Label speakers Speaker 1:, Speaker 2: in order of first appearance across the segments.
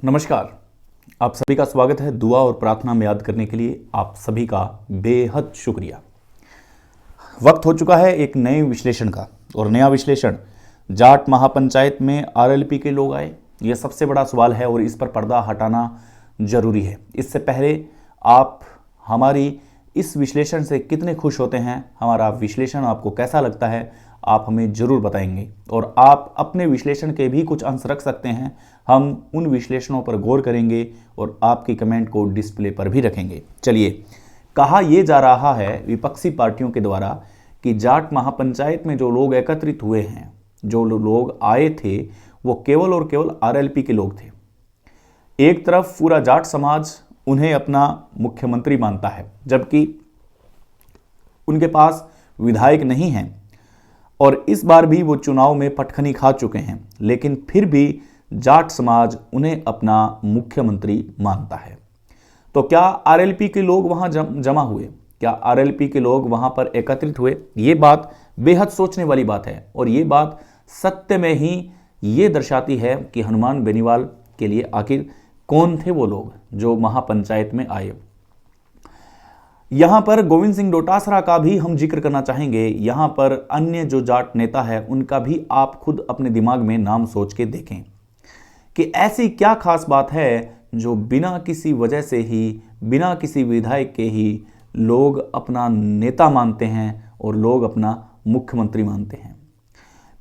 Speaker 1: नमस्कार। आप सभी का स्वागत है। दुआ और प्रार्थना में याद करने के लिए आप सभी का बेहद शुक्रिया। वक्त हो चुका है एक नए विश्लेषण का, और नया विश्लेषण जाट महापंचायत में आरएलपी के लोग आए। यह सबसे बड़ा सवाल है और इस पर पर्दा हटाना जरूरी है। इससे पहले आप हमारी इस विश्लेषण से कितने खुश होते हैं, हमारा विश्लेषण आपको कैसा लगता है, आप हमें जरूर बताएंगे। और आप अपने विश्लेषण के भी कुछ अंश रख सकते हैं। हम उन विश्लेषणों पर गौर करेंगे और आपकी कमेंट को डिस्प्ले पर भी रखेंगे। चलिए, कहा यह जा रहा है विपक्षी पार्टियों के द्वारा कि जाट महापंचायत में जो लोग एकत्रित हुए हैं, जो लोग आए थे, वो केवल और केवल आरएलपी के लोग थे। एक तरफ पूरा जाट समाज उन्हें अपना मुख्यमंत्री मानता है, जबकि उनके पास विधायक नहीं हैं और इस बार भी वो चुनाव में पटखनी खा चुके हैं, लेकिन फिर भी जाट समाज उन्हें अपना मुख्यमंत्री मानता है। तो क्या आरएलपी के लोग वहां जमा हुए? क्या आरएलपी के लोग वहां पर एकत्रित हुए? ये बात बेहद सोचने वाली बात है और ये बात सत्य में ही ये दर्शाती है कि हनुमान बेनीवाल के लिए आखिर कौन थे वो लोग जो महापंचायत में आए। यहां पर गोविंद सिंह डोटासरा का भी हम जिक्र करना चाहेंगे। यहां पर अन्य जो जाट नेता है उनका भी आप खुद अपने दिमाग में नाम सोच के देखें कि ऐसी क्या खास बात है जो बिना किसी वजह से ही, बिना किसी विधायक के ही लोग अपना नेता मानते हैं और लोग अपना मुख्यमंत्री मानते हैं।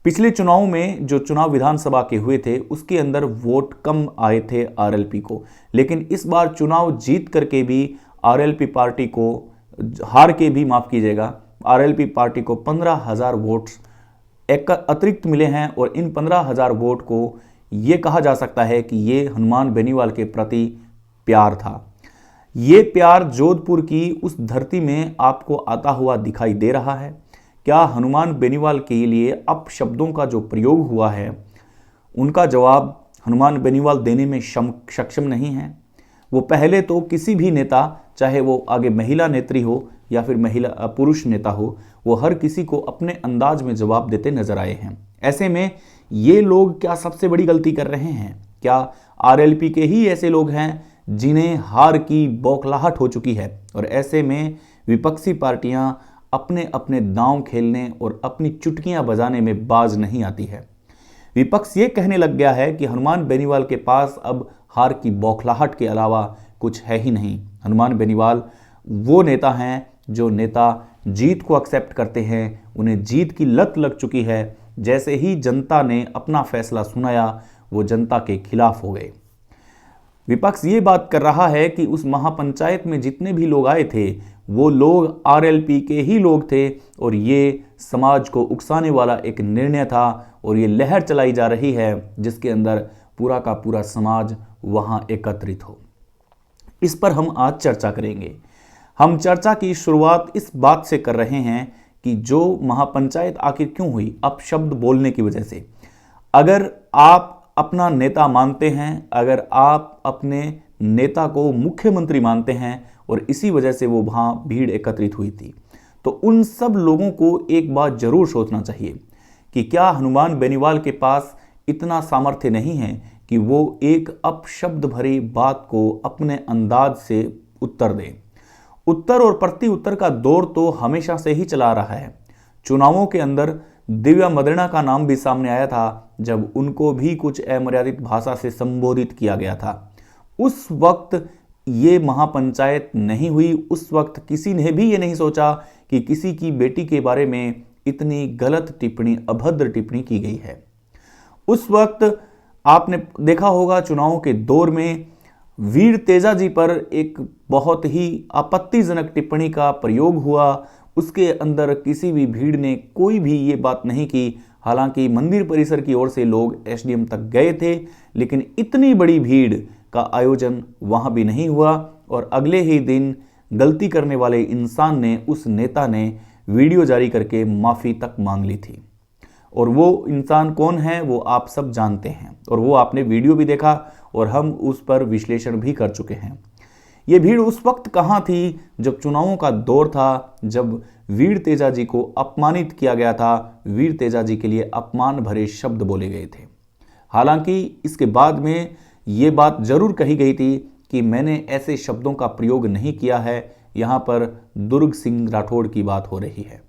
Speaker 1: पिछले चुनाव में जो चुनाव विधानसभा के हुए थे उसके अंदर वोट कम आए थे आरएलपी को, लेकिन इस बार चुनाव जीत करके भी आरएलपी पार्टी को, हार के भी माफ कीजिएगा, आरएलपी पार्टी को 15,000 वोट्स अतिरिक्त मिले हैं। और इन 15,000 वोट को ये कहा जा सकता है कि ये हनुमान बेनीवाल के प्रति प्यार था। ये प्यार जोधपुर की उस धरती में आपको आता हुआ दिखाई दे रहा है। क्या हनुमान बेनीवाल के लिए अपशब्दों का जो प्रयोग हुआ है उनका जवाब हनुमान बेनीवाल देने में सक्षम नहीं है? वो पहले तो किसी भी नेता, चाहे वो आगे महिला नेत्री हो या फिर महिला पुरुष नेता हो, वो हर किसी को अपने अंदाज में जवाब देते नजर आए हैं। ऐसे में ये लोग क्या सबसे बड़ी गलती कर रहे हैं? क्या आरएलपी के ही ऐसे लोग हैं जिन्हें हार की बौखलाहट हो चुकी है? और ऐसे में विपक्षी पार्टियां अपने अपने दांव खेलने और अपनी चुटकियां बजाने में बाज नहीं आती है। विपक्ष ये कहने लग गया है कि हनुमान बेनीवाल के पास अब हार की बौखलाहट के अलावा कुछ है ही नहीं। हनुमान बेनीवाल वो नेता हैं जो नेता जीत को एक्सेप्ट करते हैं, उन्हें जीत की लत लग चुकी है। जैसे ही जनता ने अपना फैसला सुनाया वो जनता के खिलाफ हो गए। विपक्ष ये बात कर रहा है कि उस महापंचायत में जितने भी लोग आए थे वो लोग आरएलपी के ही लोग थे और ये समाज को उकसाने वाला एक निर्णय था और ये लहर चलाई जा रही है जिसके अंदर पूरा का पूरा समाज वहां एकत्रित हो। इस पर हम आज चर्चा करेंगे। हम चर्चा की शुरुआत इस बात से कर रहे हैं कि जो महापंचायत आखिर क्यों हुई, अपशब्द बोलने की वजह से। अगर आप अपना नेता मानते हैं, अगर आप अपने नेता को मुख्यमंत्री मानते हैं और इसी वजह से वो वहां भीड़ एकत्रित हुई थी, तो उन सब लोगों को एक बात जरूर सोचना चाहिए कि क्या हनुमान बेनीवाल के पास इतना सामर्थ्य नहीं है कि वो एक अपशब्द भरी बात को अपने अंदाज से उत्तर दें। उत्तर और प्रति उत्तर का दौर तो हमेशा से ही चला रहा है। चुनावों के अंदर दिव्या मदेरणा का नाम भी सामने आया था जब उनको भी कुछ अमर्यादित भाषा से संबोधित किया गया था। उस वक्त ये महापंचायत नहीं हुई। उस वक्त किसी ने भी ये नहीं सोचा कि किसी की बेटी के बारे में इतनी गलत टिप्पणी, अभद्र टिप्पणी की गई है। उस वक्त आपने देखा होगा चुनावों के दौर में वीर तेजा जी पर एक बहुत ही आपत्तिजनक टिप्पणी का प्रयोग हुआ। उसके अंदर किसी भी भीड़ ने कोई भी ये बात नहीं की। हालांकि मंदिर परिसर की ओर से लोग एसडीएम तक गए थे, लेकिन इतनी बड़ी भीड़ का आयोजन वहां भी नहीं हुआ और अगले ही दिन गलती करने वाले इंसान ने, उस नेता ने वीडियो जारी करके माफी तक मांग ली थी। और वो इंसान कौन है वो आप सब जानते हैं और वो आपने वीडियो भी देखा और हम उस पर विश्लेषण भी कर चुके हैं। ये भीड़ उस वक्त कहाँ थी जब चुनावों का दौर था, जब वीर तेजा जी को अपमानित किया गया था, वीर तेजा जी के लिए अपमान भरे शब्द बोले गए थे। हालांकि इसके बाद में ये बात जरूर कही गई थी कि मैंने ऐसे शब्दों का प्रयोग नहीं किया है। यहाँ पर दुर्ग सिंह राठौड़ की बात हो रही है।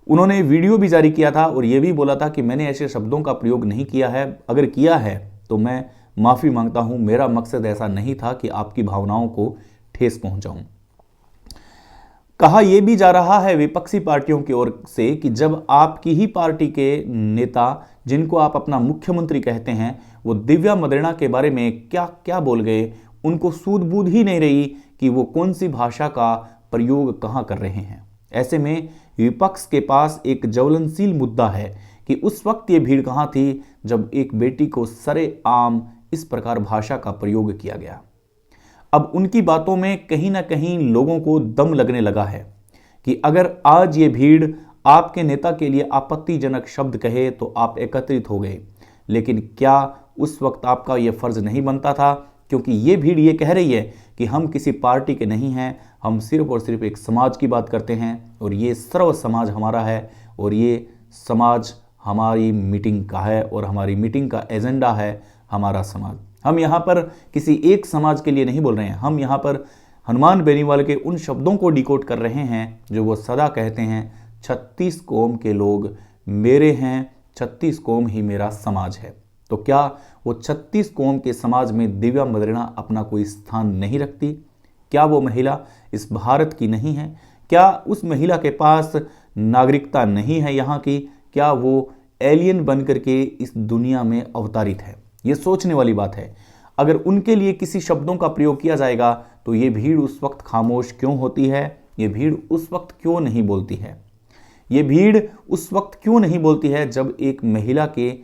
Speaker 1: उन्होंने वीडियो भी जारी किया था और यह भी बोला था कि मैंने ऐसे शब्दों का प्रयोग नहीं किया है, अगर किया है तो मैं माफ़ी मांगता हूं, मेरा मकसद ऐसा नहीं था कि आपकी भावनाओं को ठेस पहुंचाऊं। कहा यह भी जा रहा है विपक्षी पार्टियों की ओर से कि जब आपकी ही पार्टी के नेता, जिनको आप अपना मुख्यमंत्री कहते हैं, वो दिव्या मदेरणा के बारे में क्या क्या बोल गए, उनको सूझ बूझ ही नहीं रही कि वो कौन सी भाषा का प्रयोग कहां कर रहे हैं। ऐसे में विपक्ष के पास एक ज्वलनशील मुद्दा है कि उस वक्त ये भीड़ कहां थी जब एक बेटी को सरेआम इस प्रकार भाषा का प्रयोग किया गया। अब उनकी बातों में कहीं ना कहीं लोगों को दम लगने लगा है कि अगर आज ये भीड़ आपके नेता के लिए आपत्तिजनक शब्द कहे तो आप एकत्रित हो गए, लेकिन क्या उस वक्त आपका यह फर्ज नहीं बनता था? क्योंकि ये भीड़ ये कह रही है कि हम किसी पार्टी के नहीं हैं, हम सिर्फ और सिर्फ एक समाज की बात करते हैं और ये सर्व समाज हमारा है और ये समाज हमारी मीटिंग का है और हमारी मीटिंग का एजेंडा है हमारा समाज। हम यहाँ पर किसी एक समाज के लिए नहीं बोल रहे हैं, हम यहाँ पर हनुमान बेनीवाल के उन शब्दों को डिकोड कर रहे हैं जो वो सदा कहते हैं, 36 कौम के लोग मेरे हैं, 36 कौम ही मेरा समाज है। तो क्या वो 36 कौम के समाज में दिव्या मदेरणा अपना कोई स्थान नहीं रखती? क्या वो महिला इस भारत की नहीं है? क्या उस महिला के पास नागरिकता नहीं है यहाँ की? क्या वो एलियन बनकर के इस दुनिया में अवतारित है? ये सोचने वाली बात है। अगर उनके लिए किसी शब्दों का प्रयोग किया जाएगा तो ये भीड़ उस वक्त खामोश क्यों होती है? ये भीड़ उस वक्त क्यों नहीं बोलती है? ये भीड़ उस वक्त क्यों नहीं बोलती है जब एक महिला के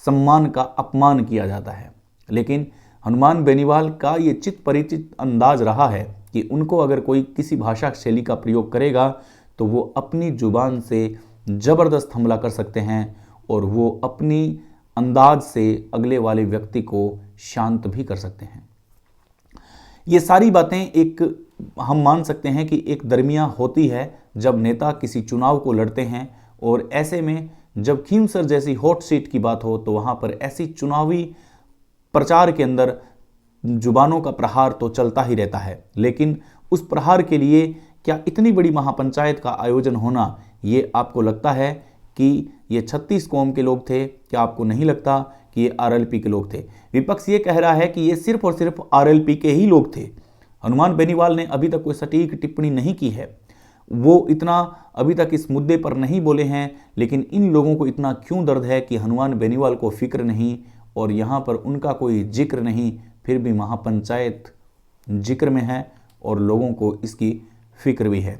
Speaker 1: सम्मान का अपमान किया जाता है? लेकिन हनुमान बेनीवाल का ये चित परिचित अंदाज रहा है कि उनको अगर कोई किसी भाषा शैली का प्रयोग करेगा तो वो अपनी जुबान से ज़बरदस्त हमला कर सकते हैं और वो अपनी अंदाज से अगले वाले व्यक्ति को शांत भी कर सकते हैं। ये सारी बातें एक हम मान सकते हैं कि एक दरमियान होती है जब नेता किसी चुनाव को लड़ते हैं और ऐसे में जब खींवसर जैसी हॉट सीट की बात हो तो वहाँ पर ऐसी चुनावी प्रचार के अंदर जुबानों का प्रहार तो चलता ही रहता है, लेकिन उस प्रहार के लिए क्या इतनी बड़ी महापंचायत का आयोजन होना, ये आपको लगता है कि ये 36 कौम के लोग थे? क्या आपको नहीं लगता कि ये आरएलपी के लोग थे? विपक्ष ये कह रहा है कि ये सिर्फ और सिर्फ आरएलपी के ही लोग थे। हनुमान बेनीवाल ने अभी तक कोई सटीक टिप्पणी नहीं की है, वो इतना अभी तक इस मुद्दे पर नहीं बोले हैं, लेकिन इन लोगों को इतना क्यों दर्द है कि हनुमान बेनीवाल को फिक्र नहीं और यहाँ पर उनका कोई जिक्र नहीं, फिर भी महापंचायत जिक्र में है और लोगों को इसकी फिक्र भी है।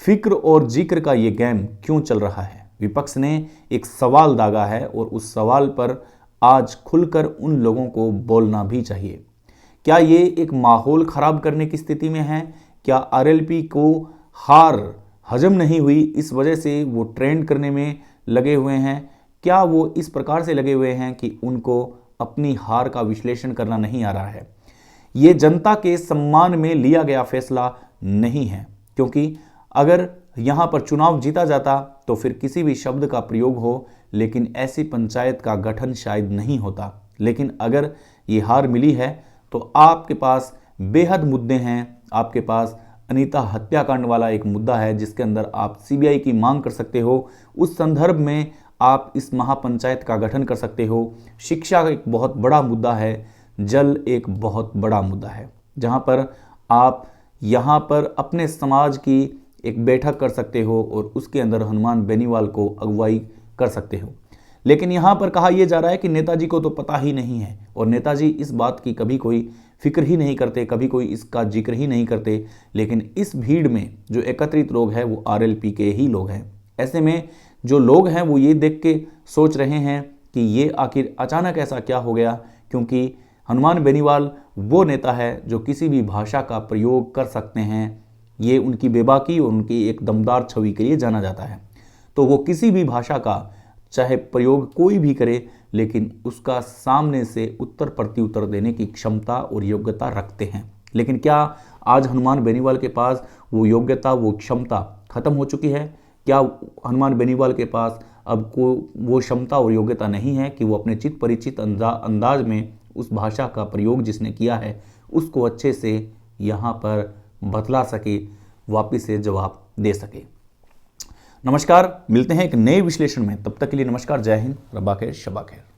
Speaker 1: फिक्र और जिक्र का ये गेम क्यों चल रहा है? विपक्ष ने एक सवाल दागा है और उस सवाल पर आज खुलकर उन लोगों को बोलना भी चाहिए। क्या ये एक माहौल खराब करने की स्थिति में है? क्या आरएलपी को हार हजम नहीं हुई, इस वजह से वो ट्रेंड करने में लगे हुए हैं? क्या वो इस प्रकार से लगे हुए हैं कि उनको अपनी हार का विश्लेषण करना नहीं आ रहा है? ये जनता के सम्मान में लिया गया फैसला नहीं है, क्योंकि अगर यहाँ पर चुनाव जीता जाता तो फिर किसी भी शब्द का प्रयोग हो, लेकिन ऐसी पंचायत का गठन शायद नहीं होता। लेकिन अगर ये हार मिली है तो आपके पास बेहद मुद्दे हैं। आपके पास अनीता हत्याकांड वाला एक मुद्दा है जिसके अंदर आप सीबीआई की मांग कर सकते हो। उस संदर्भ में आप इस महापंचायत का गठन कर सकते हो। शिक्षा एक बहुत बड़ा मुद्दा है, जल एक बहुत बड़ा मुद्दा है, जहाँ पर आप यहाँ पर अपने समाज की एक बैठक कर सकते हो और उसके अंदर हनुमान बेनीवाल को अगुवाई कर सकते हो। लेकिन यहाँ पर कहा यह जा रहा है कि नेताजी को तो पता ही नहीं है और नेताजी इस बात की कभी कोई फिक्र ही नहीं करते, कभी कोई इसका जिक्र ही नहीं करते। लेकिन इस भीड़ में जो एकत्रित लोग हैं वो आरएलपी के ही लोग हैं। ऐसे में जो लोग हैं वो ये देख के सोच रहे हैं कि ये आखिर अचानक ऐसा क्या हो गया, क्योंकि हनुमान बेनीवाल वो नेता है जो किसी भी भाषा का प्रयोग कर सकते हैं। ये उनकी बेबाकी और उनकी एक दमदार छवि के लिए जाना जाता है। तो वो किसी भी भाषा का चाहे प्रयोग कोई भी करे, लेकिन उसका सामने से उत्तर प्रत्युत्तर देने की क्षमता और योग्यता रखते हैं। लेकिन क्या आज हनुमान बेनीवाल के पास वो योग्यता, वो क्षमता खत्म हो चुकी है? क्या हनुमान बेनीवाल के पास अब वो क्षमता और योग्यता नहीं है कि वो अपने चित परिचित अंदाज में उस भाषा का प्रयोग जिसने किया है उसको अच्छे से यहाँ पर बतला सके, वापिस से जवाब दे सके। नमस्कार, मिलते हैं एक नए विश्लेषण में। तब तक के लिए नमस्कार, जय हिंद, रब्बा खैर, शबा खैर।